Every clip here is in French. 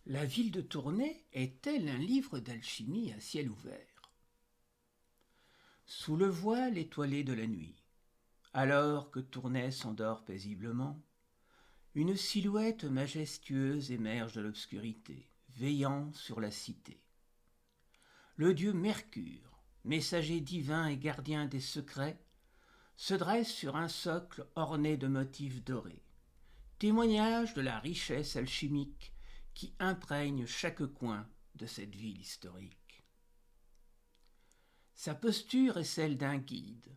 La ville de Tournai est-elle un livre d'alchimie à ciel ouvert? Sous le voile étoilé de la nuit, alors que Tournai s'endort paisiblement, une silhouette majestueuse émerge de l'obscurité, veillant sur la cité. Le dieu Mercure, messager divin et gardien des secrets, se dresse sur un socle orné de motifs dorés, témoignage de la richesse alchimique qui imprègne chaque coin de cette ville historique. Sa posture est celle d'un guide,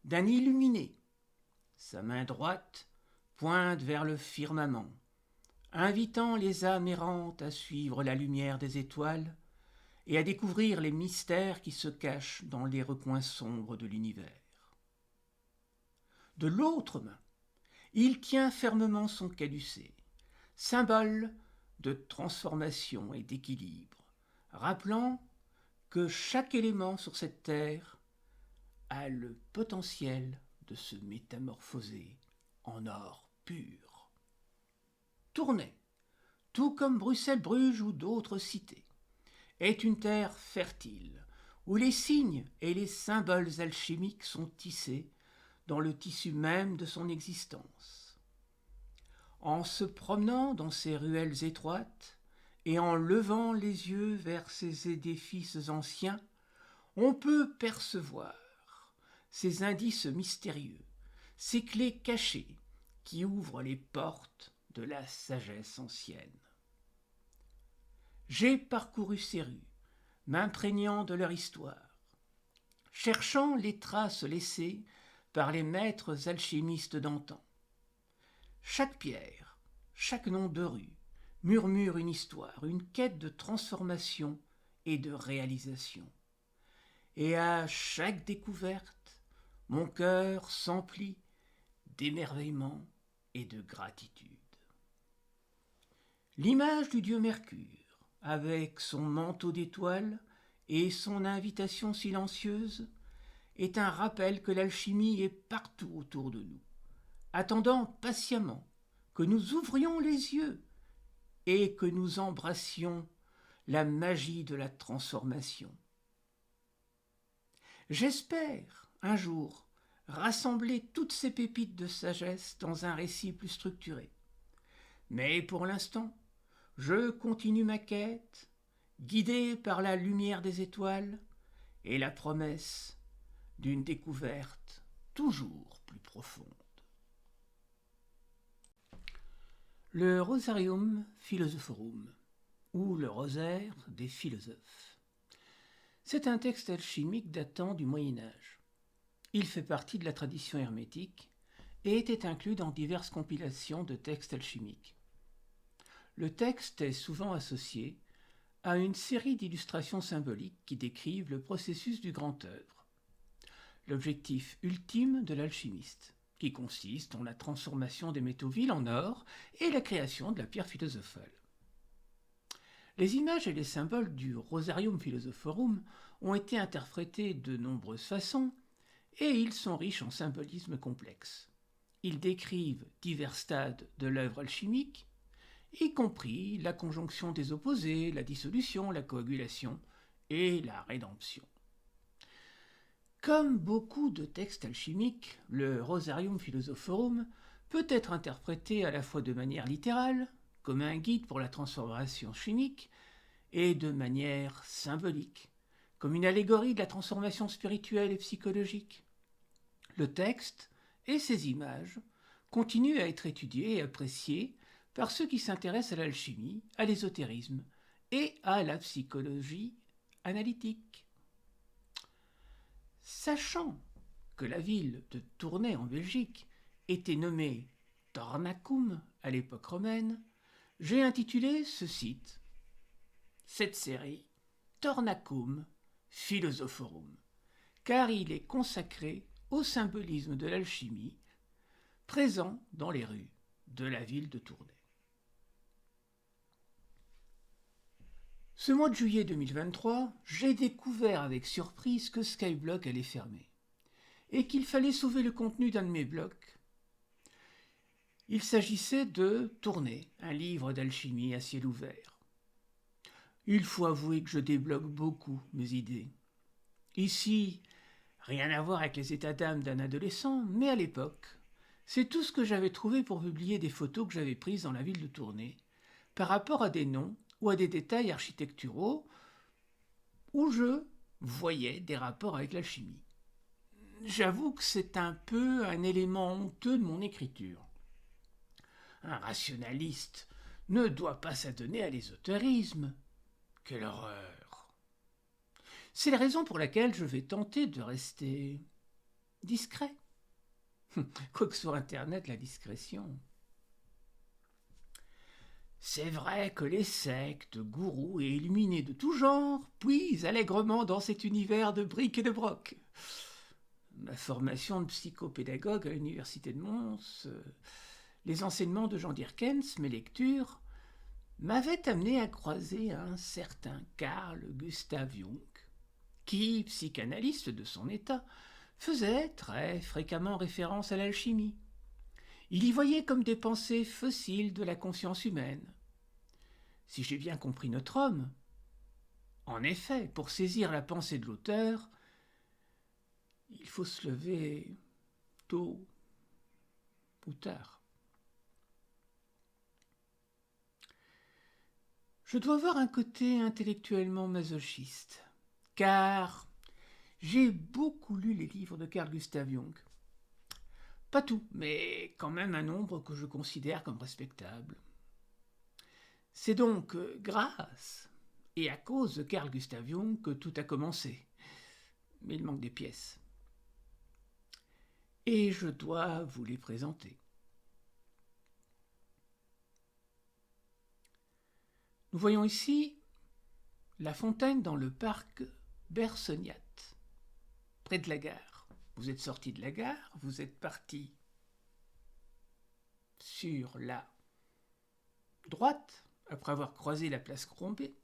d'un illuminé. Sa main droite pointe vers le firmament, invitant les âmes errantes à suivre la lumière des étoiles et à découvrir les mystères qui se cachent dans les recoins sombres de l'univers. De l'autre main, il tient fermement son caducée, symbole de transformation et d'équilibre, rappelant que chaque élément sur cette terre a le potentiel de se métamorphoser en or pur. Tournai, tout comme Bruxelles, Bruges ou d'autres cités, est une terre fertile où les signes et les symboles alchimiques sont tissés dans le tissu même de son existence. En se promenant dans ces ruelles étroites et en levant les yeux vers ces édifices anciens, on peut percevoir ces indices mystérieux, ces clés cachées qui ouvrent les portes de la sagesse ancienne. J'ai parcouru ces rues, m'imprégnant de leur histoire, cherchant les traces laissées par les maîtres alchimistes d'antan. Chaque pierre, chaque nom de rue murmure une histoire, une quête de transformation et de réalisation. Et à chaque découverte, mon cœur s'emplit d'émerveillement et de gratitude. L'image du dieu Mercure, avec son manteau d'étoiles et son invitation silencieuse, est un rappel que l'alchimie est partout autour de nous, attendant patiemment que nous ouvrions les yeux et que nous embrassions la magie de la transformation. J'espère, un jour, rassembler toutes ces pépites de sagesse dans un récit plus structuré. Mais pour l'instant, je continue ma quête, guidé par la lumière des étoiles et la promesse d'une découverte toujours plus profonde. Le Rosarium Philosophorum, ou le rosaire des philosophes. C'est un texte alchimique datant du Moyen Âge. Il fait partie de la tradition hermétique et était inclus dans diverses compilations de textes alchimiques. Le texte est souvent associé à une série d'illustrations symboliques qui décrivent le processus du grand œuvre, l'objectif ultime de l'alchimiste, qui consiste en la transformation des métaux vils en or et la création de la pierre philosophale. Les images et les symboles du Rosarium Philosophorum ont été interprétés de nombreuses façons et ils sont riches en symbolismes complexes. Ils décrivent divers stades de l'œuvre alchimique, y compris la conjonction des opposés, la dissolution, la coagulation et la rédemption. Comme beaucoup de textes alchimiques, le Rosarium Philosophorum peut être interprété à la fois de manière littérale, comme un guide pour la transformation chimique, et de manière symbolique, comme une allégorie de la transformation spirituelle et psychologique. Le texte et ses images continuent à être étudiés et appréciés par ceux qui s'intéressent à l'alchimie, à l'ésotérisme et à la psychologie analytique. Sachant que la ville de Tournai en Belgique était nommée Tornacum à l'époque romaine, j'ai intitulé cette série Tornacum Philosophorum, car il est consacré au symbolisme de l'alchimie présent dans les rues de la ville de Tournai. Ce mois de juillet 2023, j'ai découvert avec surprise que Skyblock allait fermer et qu'il fallait sauver le contenu d'un de mes blogs. Il s'agissait de Tournai, un livre d'alchimie à ciel ouvert. Il faut avouer que je débloque beaucoup mes idées. Ici, rien à voir avec les états d'âme d'un adolescent, mais à l'époque, c'est tout ce que j'avais trouvé pour publier des photos que j'avais prises dans la ville de Tournai, par rapport à des noms ou à des détails architecturaux où je voyais des rapports avec l'alchimie. J'avoue que c'est un peu un élément honteux de mon écriture. Un rationaliste ne doit pas s'adonner à l'ésotérisme. Quelle horreur! C'est la raison pour laquelle je vais tenter de rester discret. Quoique sur Internet, la discrétion. C'est vrai que les sectes, gourous et illuminés de tout genre puisent allègrement dans cet univers de briques et de broc. Ma formation de psychopédagogue à l'université de Mons, les enseignements de Jean Dierkens, mes lectures, m'avaient amené à croiser un certain Carl Gustav Jung, qui, psychanalyste de son état, faisait très fréquemment référence à l'alchimie. Il y voyait comme des pensées fossiles de la conscience humaine. Si j'ai bien compris notre homme, en effet, pour saisir la pensée de l'auteur, il faut se lever tôt ou tard. Je dois avoir un côté intellectuellement masochiste, car j'ai beaucoup lu les livres de Carl Gustav Jung. Pas tout, mais quand même un nombre que je considère comme respectable. C'est donc grâce et à cause de Carl Gustav Jung que tout a commencé. Mais il manque des pièces. Et je dois vous les présenter. Nous voyons ici la fontaine dans le parc Bersoniat, près de la gare. Vous êtes sorti de la gare, vous êtes parti sur la droite, après avoir croisé la place Crombé,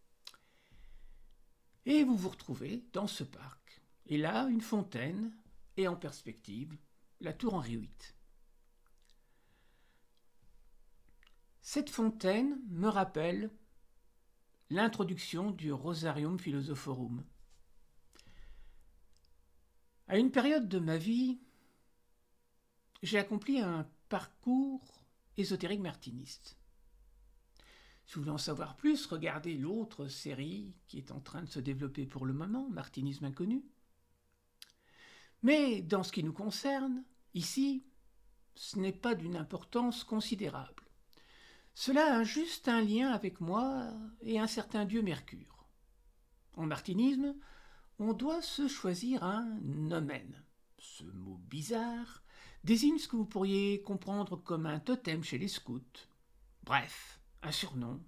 et vous vous retrouvez dans ce parc. Et là, une fontaine, et en perspective, la tour Henri VIII. Cette fontaine me rappelle l'introduction du Rosarium Philosophorum. À une période de ma vie, j'ai accompli un parcours ésotérique martiniste. Si vous voulez en savoir plus, regardez l'autre série qui est en train de se développer pour le moment, Martinisme inconnu. Mais dans ce qui nous concerne, ici, ce n'est pas d'une importance considérable. Cela a juste un lien avec moi et un certain dieu Mercure. En martinisme, on doit se choisir un nomen. Ce mot bizarre désigne ce que vous pourriez comprendre comme un totem chez les scouts. Bref, un surnom,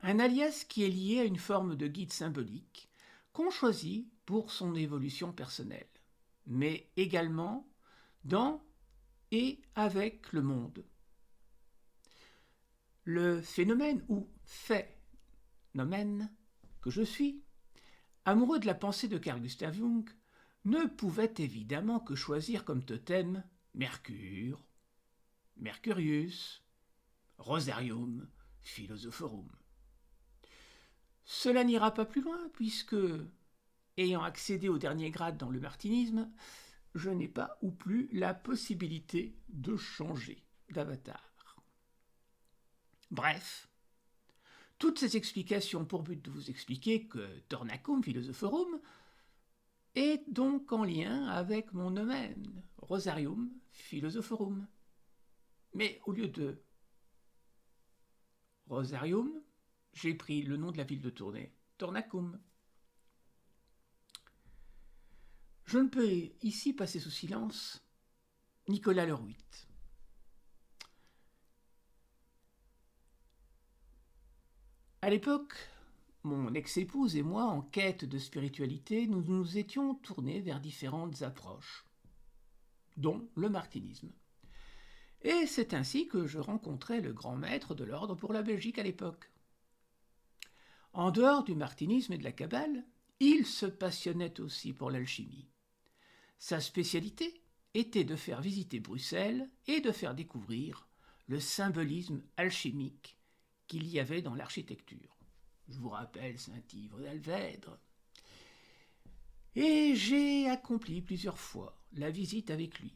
un alias qui est lié à une forme de guide symbolique qu'on choisit pour son évolution personnelle, mais également dans et avec le monde. Le phénomène ou phénomène que je suis, amoureux de la pensée de Carl Gustav Jung, ne pouvait évidemment que choisir comme totem Mercure, Mercurius, Rosarium Philosophorum. Cela n'ira pas plus loin puisque, ayant accédé au dernier grade dans le martinisme, je n'ai pas ou plus la possibilité de changer d'avatar. Bref, toutes ces explications pour but de vous expliquer que Tornacum Philosophorum est donc en lien avec mon nomen, Rosarium Philosophorum. Mais au lieu de Rosarium, j'ai pris le nom de la ville de Tournai, Tornacum. Je ne peux ici passer sous silence Nicolas Leruit. À l'époque, mon ex-épouse et moi, en quête de spiritualité, nous nous étions tournés vers différentes approches, dont le martinisme. Et c'est ainsi que je rencontrai le grand maître de l'ordre pour la Belgique à l'époque. En dehors du martinisme et de la Kabbale, il se passionnait aussi pour l'alchimie. Sa spécialité était de faire visiter Bruxelles et de faire découvrir le symbolisme alchimique qu'il y avait dans l'architecture. Je vous rappelle Saint-Ivre d'Alvèdre. Et j'ai accompli plusieurs fois la visite avec lui.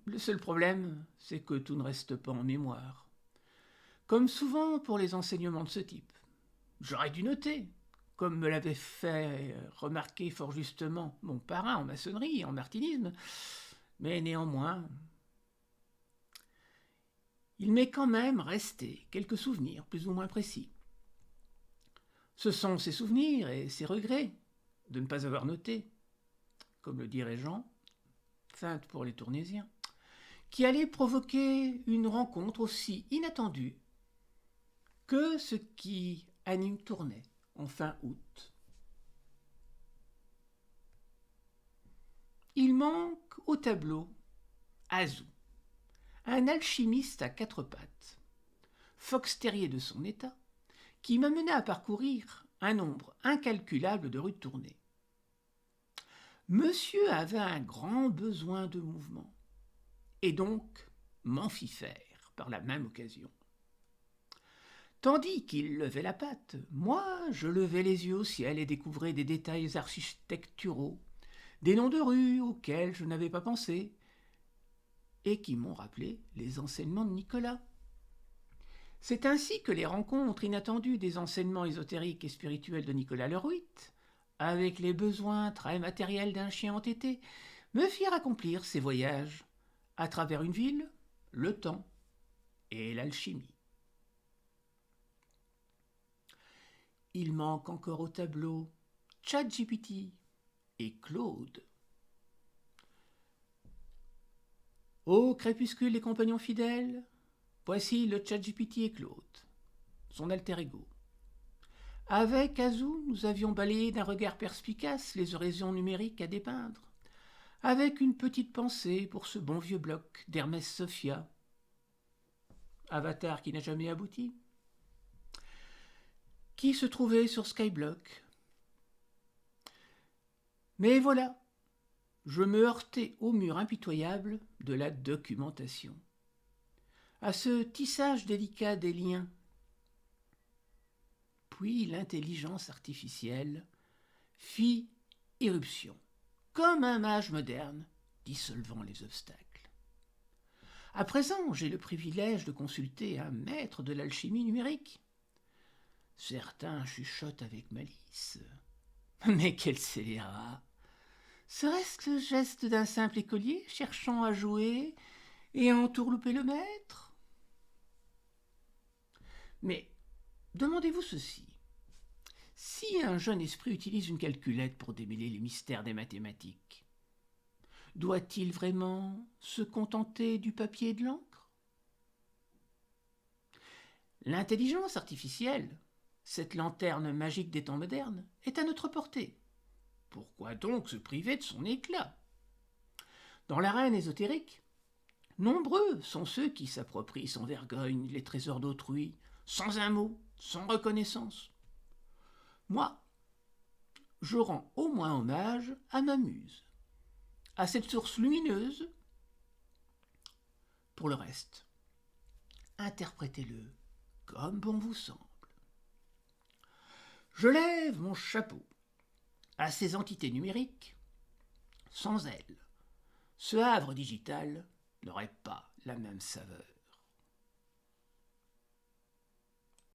Le seul problème, c'est que tout ne reste pas en mémoire. Comme souvent pour les enseignements de ce type. J'aurais dû noter, comme me l'avait fait remarquer fort justement mon parrain en maçonnerie et en martinisme, mais néanmoins, il m'est quand même resté quelques souvenirs plus ou moins précis. Ce sont ces souvenirs et ces regrets de ne pas avoir noté, comme le dirait Jean, feinte pour les Tournaisiens, qui allaient provoquer une rencontre aussi inattendue que ce qui anime Tournai en fin août. Il manque au tableau Azou, un alchimiste à quatre pattes, fox terrier de son état, qui m'amenait à parcourir un nombre incalculable de rues de Tournai. Monsieur avait un grand besoin de mouvement, et donc m'en fit faire par la même occasion. Tandis qu'il levait la patte, moi je levais les yeux au ciel et découvrais des détails architecturaux, des noms de rues auxquels je n'avais pas pensé, et qui m'ont rappelé les enseignements de Nicolas. C'est ainsi que les rencontres inattendues des enseignements ésotériques et spirituels de Nicolas le Ruite, avec les besoins très matériels d'un chien entêté, me firent accomplir ces voyages à travers une ville, le temps et l'alchimie. Il manque encore au tableau ChatGPT et Claude. Ô crépuscule et compagnons fidèles, voici le ChatGPT et Claude, son alter ego. Avec Azou, nous avions balayé d'un regard perspicace les oraisons numériques à dépeindre, avec une petite pensée pour ce bon vieux bloc d'Hermès Sophia, avatar qui n'a jamais abouti, qui se trouvait sur Skyblock. Mais voilà, je me heurtais au mur impitoyable de la documentation, à ce tissage délicat des liens. Puis l'intelligence artificielle fit irruption, comme un mage moderne dissolvant les obstacles. À présent, j'ai le privilège de consulter un maître de l'alchimie numérique. Certains chuchotent avec malice. Mais quel scélérat! Serait-ce le geste d'un simple écolier cherchant à jouer et à entourlouper le maître? Mais demandez-vous ceci. Si un jeune esprit utilise une calculette pour démêler les mystères des mathématiques, doit-il vraiment se contenter du papier et de l'encre? L'intelligence artificielle, cette lanterne magique des temps modernes, est à notre portée. Pourquoi donc se priver de son éclat? Dans l'arène ésotérique, nombreux sont ceux qui s'approprient sans vergogne les trésors d'autrui, sans un mot, sans reconnaissance. Moi, je rends au moins hommage à ma muse, à cette source lumineuse. Pour le reste, interprétez-le comme bon vous semble. Je lève mon chapeau à ces entités numériques. Sans elles, ce havre digital n'aurait pas la même saveur.